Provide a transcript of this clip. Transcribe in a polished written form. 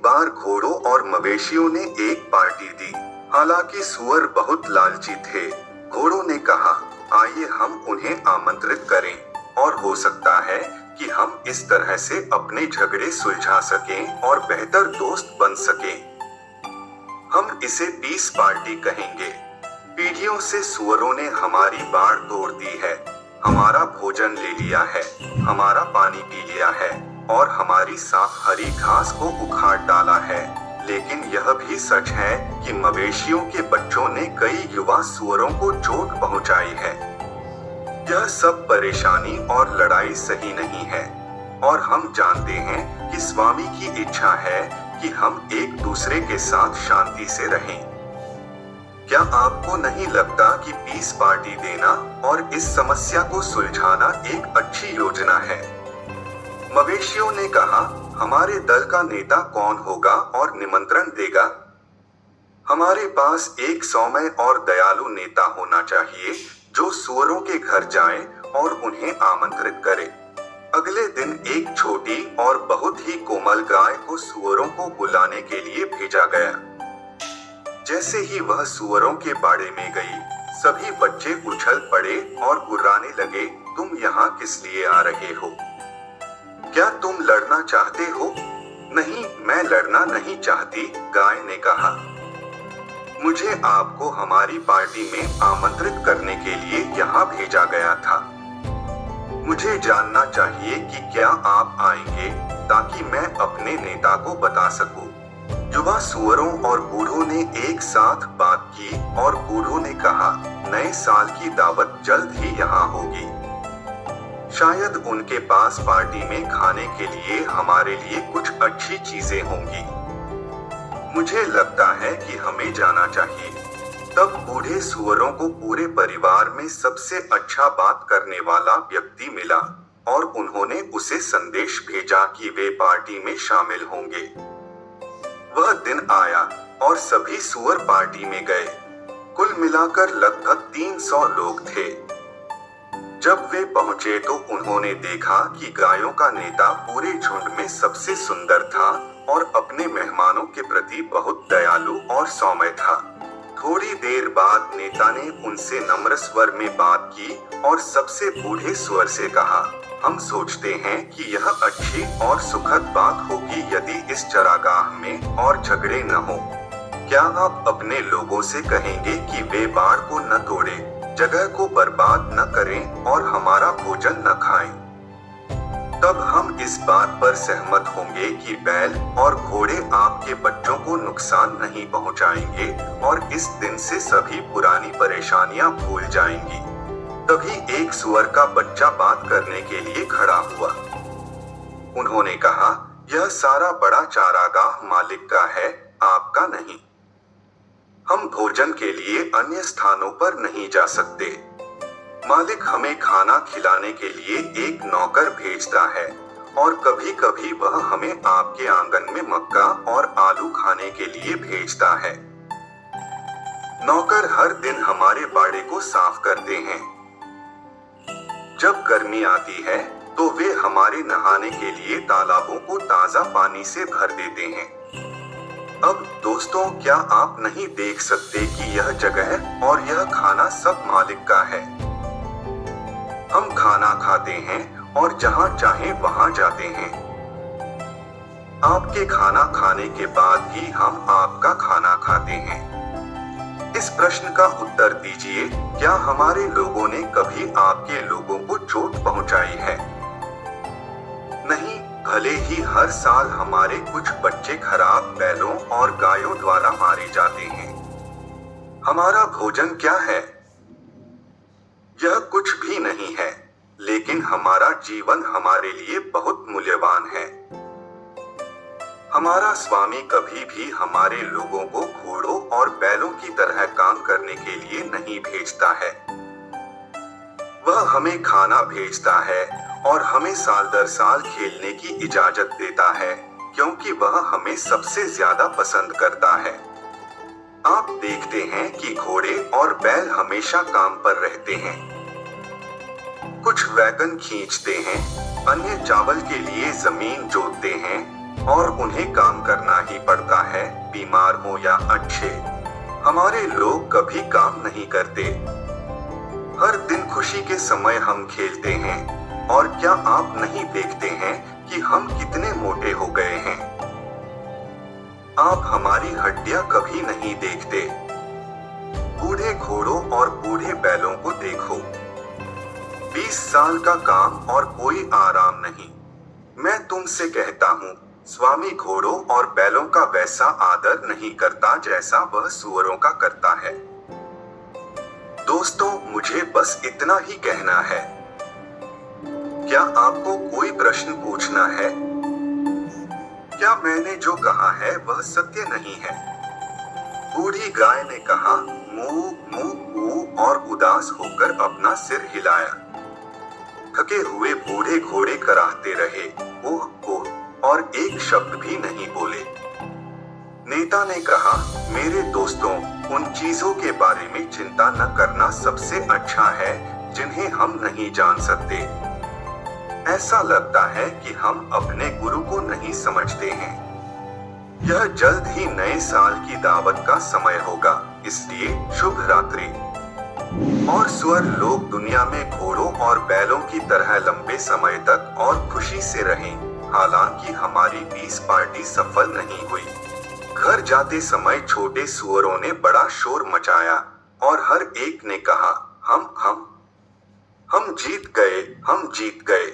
बार घोड़ों और मवेशियों ने एक पार्टी दी। हालांकि सूअर बहुत लालची थे। घोड़ों ने कहा, आइए हम उन्हें आमंत्रित करें और हो सकता है कि हम इस तरह से अपने झगड़े सुलझा सकें और बेहतर दोस्त बन सकें। हम इसे पीस पार्टी कहेंगे। पीढ़ियों से सूअरों ने हमारी बाड़ तोड़ दी है, हमारा भोजन ले लिया है, हमारा पानी पी लिया है और हमारी साफ हरी घास को उखाड़ डाला है। लेकिन यह भी सच है कि मवेशियों के बच्चों ने कई युवा सूअरों को चोट पहुंचाई है। यह सब परेशानी और लड़ाई सही नहीं है और हम जानते हैं कि स्वामी की इच्छा है कि हम एक दूसरे के साथ शांति से रहें। क्या आपको नहीं लगता कि पीस पार्टी देना और इस समस्या को सुलझाना एक अच्छी योजना है? मवेशियों ने कहा, हमारे दल का नेता कौन होगा और निमंत्रण देगा? हमारे पास एक सौम्य और दयालु नेता होना चाहिए जो सूअरों के घर जाए और उन्हें आमंत्रित करे। अगले दिन एक छोटी और बहुत ही कोमल गाय को सूअरों को बुलाने के लिए भेजा गया। जैसे ही वह सूअरों के बाड़े में गई, सभी बच्चे उछल पड़े और गुर्राने लगे, तुम यहाँ किस लिए आ रहे हो? क्या तुम लड़ना चाहते हो? नहीं, मैं लड़ना नहीं चाहती, गाय ने कहा। मुझे आपको हमारी पार्टी में आमंत्रित करने के लिए यहाँ भेजा गया था। मुझे जानना चाहिए कि क्या आप आएंगे ताकि मैं अपने नेता को बता सकूं। युवा सूअरों और बूढ़ों ने एक साथ बात की और बूढ़ों ने कहा, नए साल की दावत जल्द ही यहाँ होगी। शायद उनके पास पार्टी में खाने के लिए हमारे लिए कुछ अच्छी चीजें होंगी। मुझे लगता है कि हमें जाना चाहिए। तब बूढ़े सूअरों को पूरे परिवार में सबसे अच्छा बात करने वाला व्यक्ति मिला और उन्होंने उसे संदेश भेजा कि वे पार्टी में शामिल होंगे। वह दिन आया और सभी सूअर पार्टी में गए। कुल मिलाकर लगभग 300 लोग थे। जब वे पहुंचे तो उन्होंने देखा कि गायों का नेता पूरे झुंड में सबसे सुंदर था और अपने मेहमानों के प्रति बहुत दयालु और सौम्य था। थोड़ी देर बाद नेता ने उनसे नम्र स्वर में बात की और सबसे बूढ़े स्वर से कहा, हम सोचते हैं कि यह अच्छी और सुखद बात होगी यदि इस चरागाह में और झगड़े न हो। क्या आप अपने लोगों से कहेंगे कि वे बाड़ को न तोड़ें, जगह को बर्बाद न करें और हमारा भोजन न खाएं? तब हम इस बात पर सहमत होंगे कि बैल और घोड़े आपके बच्चों को नुकसान नहीं पहुंचाएंगे और इस दिन से सभी पुरानी परेशानियां भूल जाएंगी। तभी एक सूअर का बच्चा बात करने के लिए खड़ा हुआ। उन्होंने कहा, यह सारा बड़ा चारागाह मालिक का है, आपका नहीं। हम भोजन के लिए अन्य स्थानों पर नहीं जा सकते। मालिक हमें खाना खिलाने के लिए एक नौकर भेजता है और कभी-कभी वह हमें आपके आंगन में मक्का और आलू खाने के लिए भेजता है। नौकर हर दिन हमारे बाड़े को साफ करते हैं। जब गर्मी आती है तो वे हमारे नहाने के लिए तालाबों को ताजा पानी से भर देते हैं। अब दोस्तों, क्या आप नहीं देख सकते कि यह जगह और यह खाना सब मालिक का है? हम खाना खाते हैं और जहां चाहे वहां जाते हैं। आपके खाना खाने के बाद ही हम आपका खाना खाते हैं। इस प्रश्न का उत्तर दीजिए, क्या हमारे लोगों ने कभी आपके लोगों को चोट पहुंचाई है? नहीं, भले ही हर साल हमारे कुछ बच्चे खराब बैलों और गायों द्वारा मारे जाते हैं। हमारा भोजन क्या है? यह कुछ भी नहीं है, लेकिन हमारा जीवन हमारे लिए बहुत मूल्यवान है। हमारा स्वामी कभी भी हमारे लोगों को घोड़ों और बैलों की तरह काम करने के लिए नहीं भेजता है। वह हमें खाना भेजता है और हमें साल दर साल खेलने की इजाजत देता है, क्योंकि वह हमें सबसे ज्यादा पसंद करता है। आप देखते हैं कि घोड़े और बैल हमेशा काम पर रहते हैं। कुछ वैगन खींचते हैं, अन्य चावल के लिए जमीन जोतते हैं और उन्हें काम करना ही बीमार हो या अच्छे, हमारे लोग कभी काम नहीं करते। हर दिन खुशी के समय हम खेलते हैं, और क्या आप नहीं देखते हैं कि हम कितने मोटे हो गए हैं? आप हमारी हड्डियां कभी नहीं देखते। बूढ़े घोड़ों और बूढ़े बैलों को देखो। 20 साल का काम और कोई आराम नहीं। मैं तुमसे कहता हूँ, स्वामी घोड़ों और बैलों का वैसा आदर नहीं करता जैसा वह सूअरों का करता है। दोस्तों, मुझे बस इतना ही कहना है। क्या आपको कोई प्रश्न पूछना है? क्या मैंने जो कहा है वह सत्य नहीं है? बूढ़ी गाय ने कहा, मू मू मू, और उदास होकर अपना सिर हिलाया। थके हुए बूढ़े घोड़े कराहते रहे, ओह ओह, और एक शब्द भी नहीं बोले। नेता ने कहा, मेरे दोस्तों, उन चीजों के बारे में चिंता न करना सबसे अच्छा है जिन्हें हम नहीं जान सकते। ऐसा लगता है कि हम अपने गुरु को नहीं समझते हैं। यह जल्द ही नए साल की दावत का समय होगा, इसलिए शुभ रात्रि। और स्वर लोग दुनिया में घोड़ों और बैलों की तरह लंबे समय तक और खुशी से रहें। हालांकि हमारी 20 पार्टी सफल नहीं हुई। घर जाते समय छोटे सुअरों ने बड़ा शोर मचाया, और हर एक ने कहा, हम जीत गए, हम जीत गए।